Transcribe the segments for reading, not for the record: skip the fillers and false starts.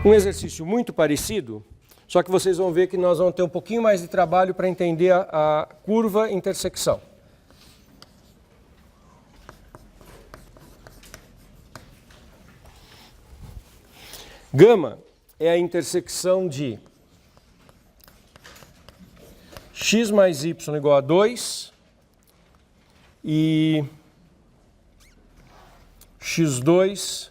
Um exercício muito parecido, só que vocês vão ver que nós vamos ter um pouquinho mais de trabalho para entender a curva intersecção. Gama é a intersecção de x mais y igual a 2 e x2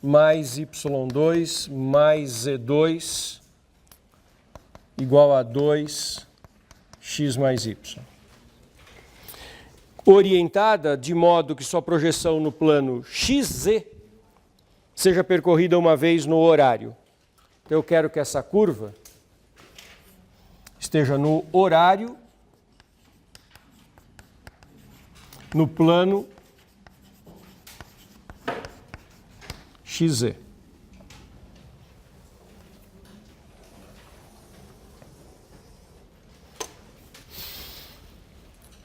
mais y2 mais z2 igual a 2x mais y. Orientada de modo que sua projeção no plano xz seja percorrida uma vez no horário. Então, eu quero que essa curva esteja no horário, no plano xz.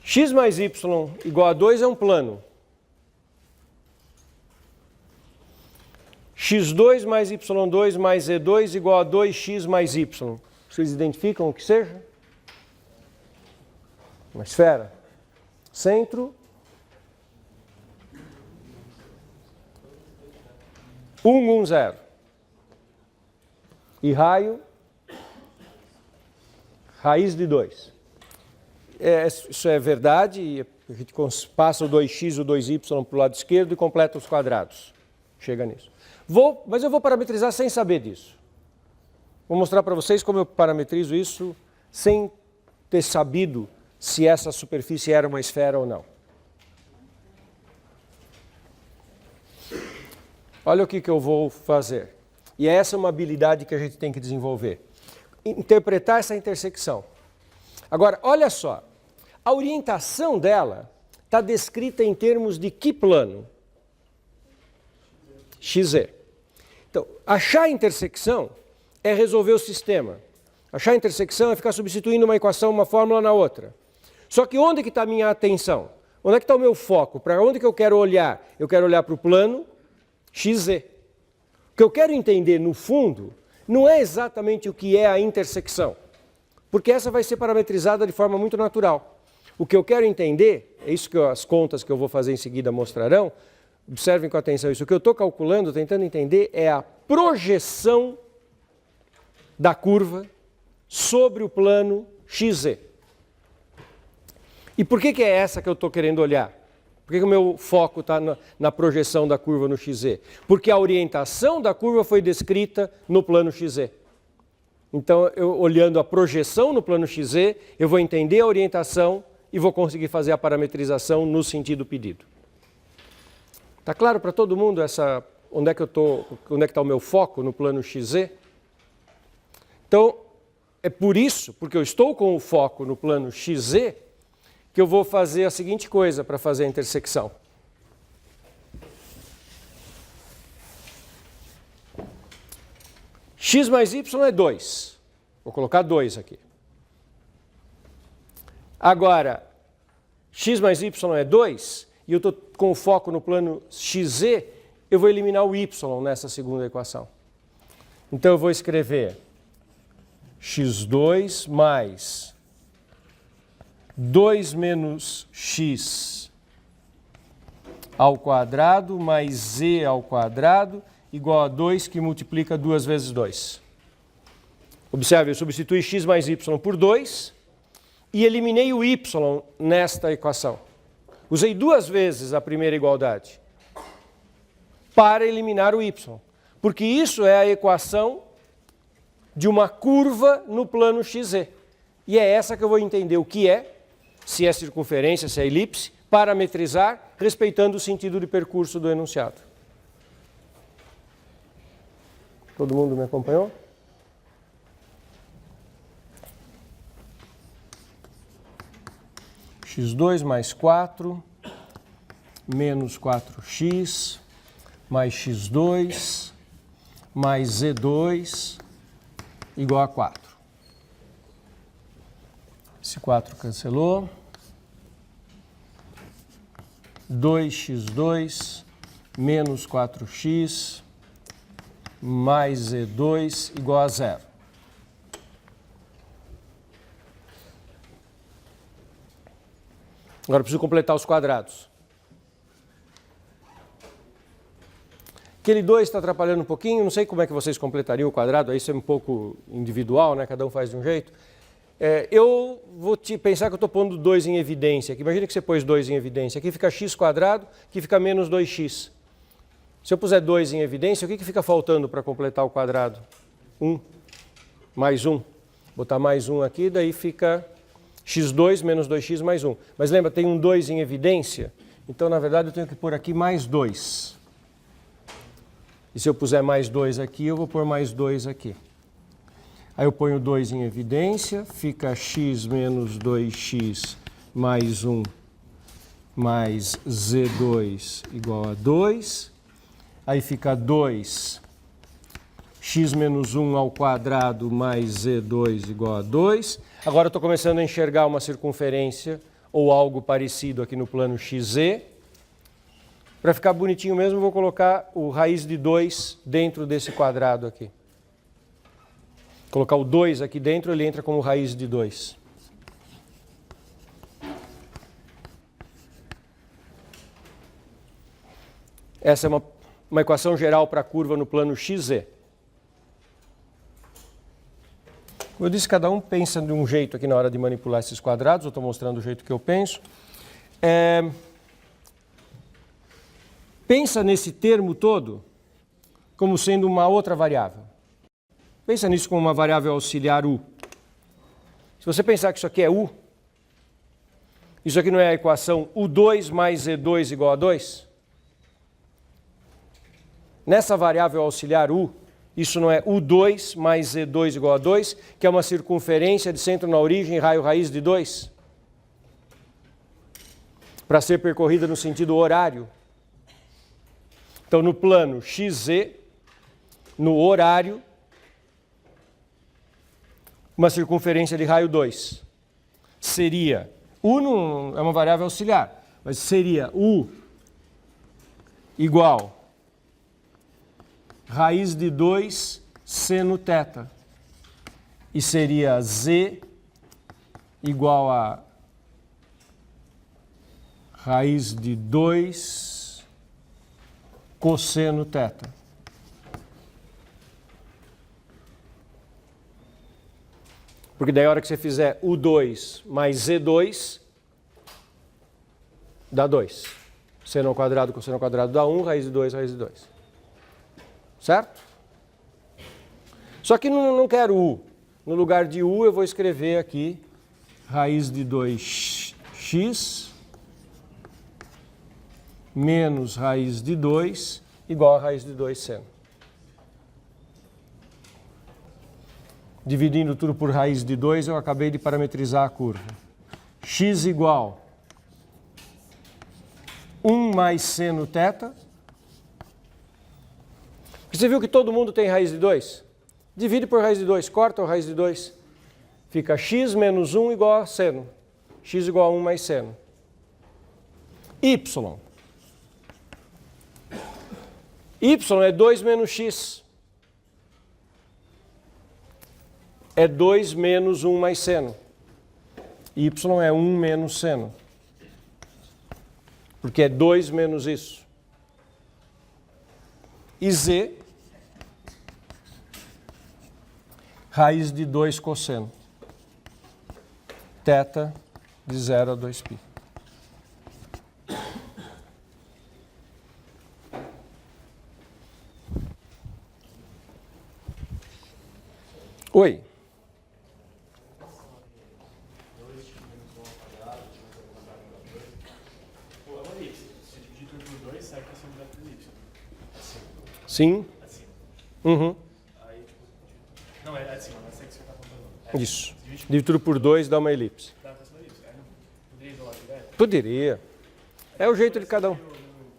X mais y igual a 2 é um plano. x2 mais y2 mais z2 igual a 2x mais y. Vocês identificam o que seja? Uma esfera. Centro. 1, 1, 0. E raio, raiz de 2. Isso é verdade, a gente passa o 2x e o 2y para o lado esquerdo e completa os quadrados. Chega nisso. Mas eu vou parametrizar sem saber disso. Vou mostrar para vocês como eu parametrizo isso sem ter sabido se essa superfície era uma esfera ou não. Olha o que eu vou fazer. E essa é uma habilidade que a gente tem que desenvolver. Interpretar essa intersecção. Agora, olha só. A orientação dela está descrita em termos de que plano? XZ. Então, achar a intersecção é resolver o sistema. Achar a intersecção é ficar substituindo uma equação, uma fórmula na outra. Só que onde que está a minha atenção? Onde é que está o meu foco? Para onde que eu quero olhar? Eu quero olhar para o plano XZ. O que eu quero entender, no fundo, não é exatamente o que é a intersecção, porque essa vai ser parametrizada de forma muito natural. O que eu quero entender, é isso que as contas que eu vou fazer em seguida mostrarão, observem com atenção isso, o que eu estou calculando, tentando entender, é a projeção da curva sobre o plano XZ. E por que é essa que eu estou querendo olhar? Por que o meu foco está na projeção da curva no XZ? Porque a orientação da curva foi descrita no plano XZ. Então, olhando a projeção no plano XZ, eu vou entender a orientação e vou conseguir fazer a parametrização no sentido pedido. Está claro para todo mundo onde é que está o meu foco no plano XZ? Então, é por isso, porque eu estou com o foco no plano XZ, que eu vou fazer a seguinte coisa para fazer a intersecção. X mais y é 2. Vou colocar 2 aqui. Agora, x mais y é 2, e eu estou com o foco no plano xz, eu vou eliminar o y nessa segunda equação. Então, eu vou escrever x2 mais 2 menos x ao quadrado mais z ao quadrado igual a 2, que multiplica 2 vezes 2. Observe, eu substituí x mais y por 2 e eliminei o y nesta equação. Usei 2 vezes a primeira igualdade para eliminar o y, porque isso é a equação de uma curva no plano XZ. E é essa que eu vou entender o que é, se é circunferência, se é elipse, parametrizar, respeitando o sentido de percurso do enunciado. Todo mundo me acompanhou? x2 mais 4, menos 4x, mais x2, mais z2, igual a 4. Esse 4 cancelou. 2x2 menos 4x mais Z2 igual a 0. Agora eu preciso completar os quadrados. Aquele 2 está atrapalhando um pouquinho, não sei como é que vocês completariam o quadrado, aí isso é um pouco individual, né? Cada um faz de um jeito. Eu vou pensar que eu estou pondo 2 em evidência. Aqui. Imagina que você pôs 2 em evidência. Aqui fica x quadrado, aqui fica menos 2x. Se eu puser 2 em evidência, o que fica faltando para completar o quadrado? 1. Mais 1. Botar mais 1 aqui, daí fica x2 menos 2x mais 1. Mas lembra, tem um 2 em evidência, então na verdade eu tenho que pôr aqui mais 2. E se eu puser mais 2 aqui, eu vou pôr mais 2 aqui. Aí eu ponho 2 em evidência, fica x menos 2x mais 1 mais z2 igual a 2. Aí fica 2, x menos 1 ao quadrado mais z2 igual a 2. Agora eu estou começando a enxergar uma circunferência ou algo parecido aqui no plano XZ. Para ficar bonitinho mesmo, eu vou colocar o raiz de 2 dentro desse quadrado aqui. Colocar o 2 aqui dentro, ele entra como raiz de 2. Essa é uma equação geral para a curva no plano XZ. Como eu disse, cada um pensa de um jeito aqui na hora de manipular esses quadrados. Eu estou mostrando o jeito que eu penso. Pensa nesse termo todo como sendo uma outra variável. Pensa nisso como uma variável auxiliar u. Se você pensar que isso aqui é u, isso aqui não é a equação u2 mais z2 igual a 2? Nessa variável auxiliar u, isso não é u2 mais z2 igual a 2, que é uma circunferência de centro na origem, raio raiz de 2? Para ser percorrida no sentido horário. Então, no plano XZ, no horário, uma circunferência de raio 2. Seria, u não é uma variável auxiliar, mas seria u igual raiz de 2 seno θ. E seria z igual a raiz de 2 cosseno θ. Porque daí a hora que você fizer u2 mais z2, dá 2. Seno ao quadrado com seno ao quadrado dá 1, raiz de 2, raiz de 2. Certo? Só que não quero u. No lugar de u eu vou escrever aqui raiz de 2x menos raiz de 2 igual a raiz de 2 seno. Dividindo tudo por raiz de 2, eu acabei de parametrizar a curva. X igual 1 mais seno θ. Você viu que todo mundo tem raiz de 2? Divide por raiz de 2, corta o raiz de 2. Fica x menos 1 igual a seno. X igual a 1 mais seno. Y. Y é 2 menos x. É 2 menos 1 mais seno. Y é 1 menos seno. Porque é 2 menos isso. E z, raiz de 2 cosseno. Θ de 0 a 2π. Oi. Sim. Uhum. Não, é assim, não sei o que você está contando. Isso. Divide tudo por 2 dá uma elipse. Poderia isolar direto? Poderia. É o jeito de cada um.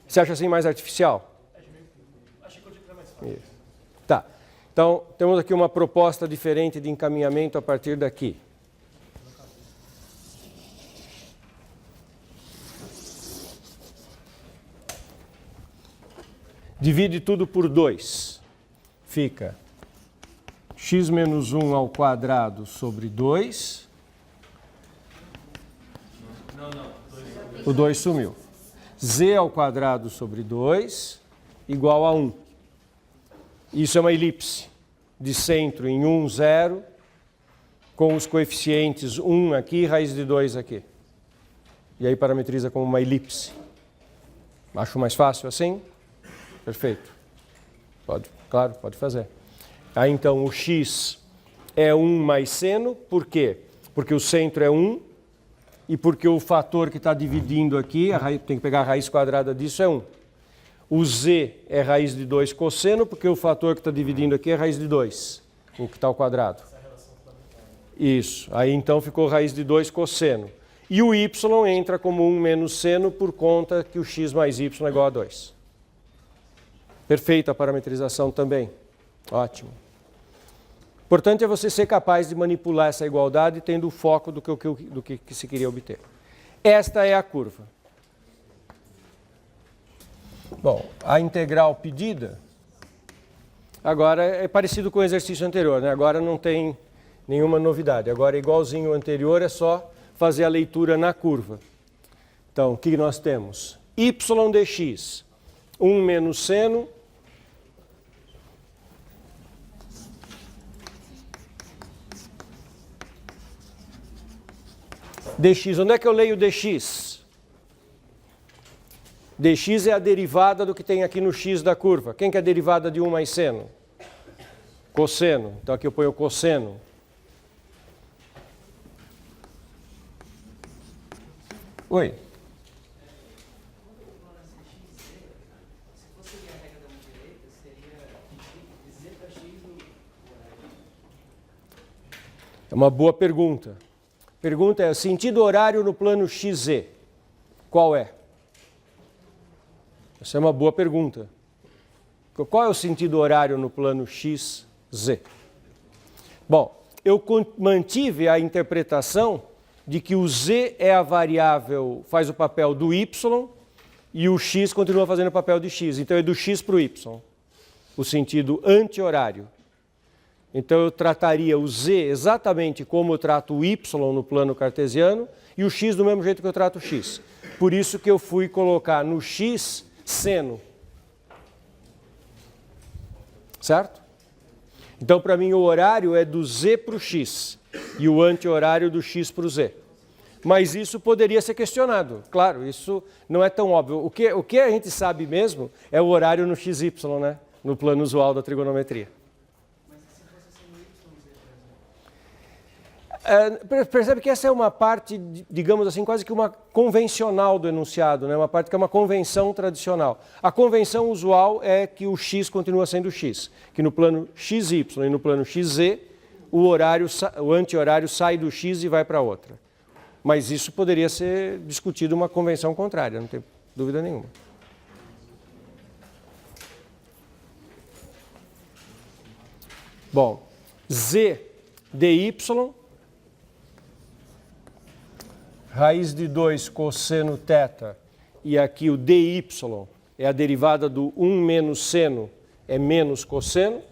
Você acha assim mais artificial? Achei que eu tinha que mais fácil. Isso. Tá. Então, temos aqui uma proposta diferente de encaminhamento a partir daqui. Divide tudo por 2. fica x menos 1 ao quadrado sobre 2. O 2 sumiu. Z ao quadrado sobre 2 igual a 1. Isso é uma elipse de centro em 1, 0, com os coeficientes 1 aqui e raiz de 2 aqui. E aí parametriza como uma elipse. Acho mais fácil assim? Perfeito. Claro, pode fazer. Aí então o x é 1 mais seno, por quê? Porque o centro é 1 e porque o fator que está dividindo aqui, tem que pegar a raiz quadrada disso, é 1. O z é raiz de 2 cosseno, porque o fator que está dividindo aqui é raiz de 2, o que está ao quadrado. Isso, aí então ficou raiz de 2 cosseno. E o y entra como 1 menos seno por conta que o x mais y é igual a 2. Perfeita a parametrização também. Ótimo. Importante é você ser capaz de manipular essa igualdade tendo o foco do que se queria obter. Esta é a curva. Bom, a integral pedida, agora é parecido com o exercício anterior, né? Agora não tem nenhuma novidade. Agora é igualzinho ao anterior, é só fazer a leitura na curva. Então, o que nós temos? Y dx, 1 menos seno, dx, onde é que eu leio dx? Dx é a derivada do que tem aqui no x da curva. Quem que é a derivada de 1 mais seno? Cosseno. Então aqui eu ponho cosseno. Oi. É uma boa pergunta. A pergunta é: sentido horário no plano XZ, qual é? Essa é uma boa pergunta. Qual é o sentido horário no plano XZ? Bom, eu mantive a interpretação de que o z é a variável, faz o papel do y, e o x continua fazendo o papel de x. Então é do x para o y, o sentido anti-horário. Então eu trataria o z exatamente como eu trato o y no plano cartesiano e o x do mesmo jeito que eu trato o x. Por isso que eu fui colocar no x seno. Certo? Então para mim o horário é do z para o x e o anti-horário do x para o z. Mas isso poderia ser questionado. Claro, isso não é tão óbvio. O que a gente sabe mesmo é o horário no xy, né? No plano usual da trigonometria. Percebe que essa é uma parte, digamos assim, quase que uma convencional do enunciado, né? Uma parte que é uma convenção tradicional. A convenção usual é que o x continua sendo x, que no plano xy e no plano xz, o anti-horário sai do x e vai para outra. Mas isso poderia ser discutido uma convenção contrária, não tem dúvida nenhuma. Bom, z dy, raiz de 2 cosseno θ, e aqui o dy é a derivada do 1 menos seno, é menos cosseno.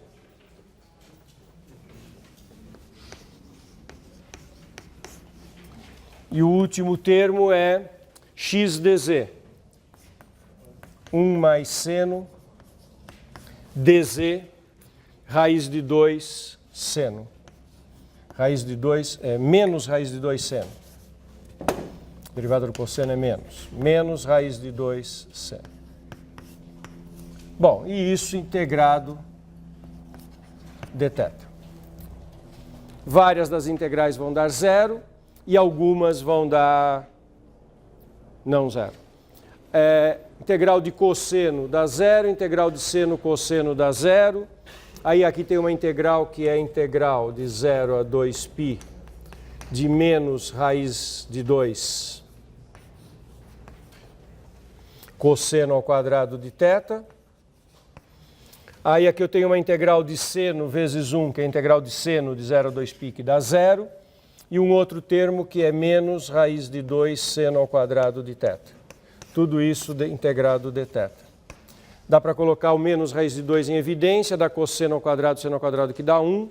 E o último termo é x dz, 1 mais seno, dz, raiz de 2 seno. Raiz de 2 é menos raiz de 2 seno. A derivada do cosseno é menos. Menos raiz de 2 seno. Bom, e isso integrado dθ. Várias das integrais vão dar zero e algumas vão dar não zero. Integral de cosseno dá zero, integral de seno cosseno dá zero. Aí aqui tem uma integral que é integral de 0 a 2π de menos raiz de 2 cosseno ao quadrado de θ. Aí aqui eu tenho uma integral de seno vezes 1, que é a integral de seno de 0 a 2π, que dá zero. E um outro termo que é menos raiz de 2 seno ao quadrado de θ. Tudo isso integrado dθ. Dá para colocar o menos raiz de 2 em evidência, dá cosseno ao quadrado, seno ao quadrado, que dá 1.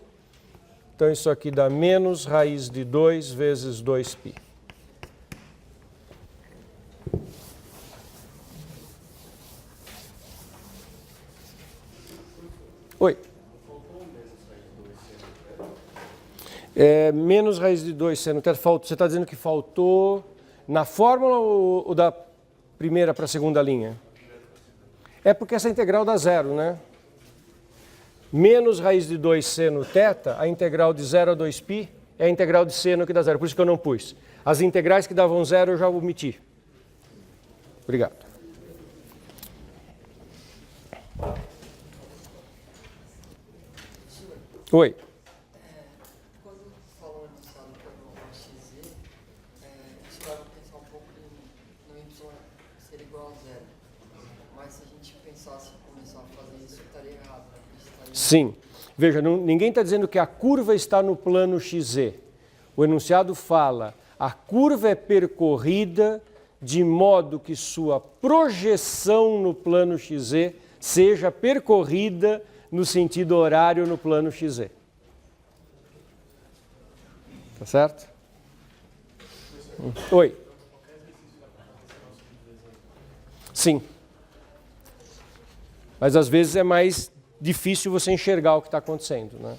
Então isso aqui dá menos raiz de 2 vezes 2π. Oi. Menos raiz de 2 seno θ. Você está dizendo que faltou na fórmula ou da primeira para a segunda linha? É porque essa integral dá zero, né? Menos raiz de 2 seno θ, a integral de 0 a 2π, é a integral de seno que dá zero. Por isso que eu não pus. As integrais que davam zero eu já omiti. Obrigado. Oi. Quando falou antes do plano XZ, isso vai pensar um pouco no y ser igual a zero. Mas se a gente pensasse em começar a fazer isso, estaria errado. Sim. Veja, ninguém está dizendo que a curva está no plano XZ. O enunciado fala, a curva é percorrida de modo que sua projeção no plano XZ seja percorrida no sentido horário no plano XZ. Tá certo? Oi. Sim. Mas às vezes é mais difícil você enxergar o que está acontecendo, né?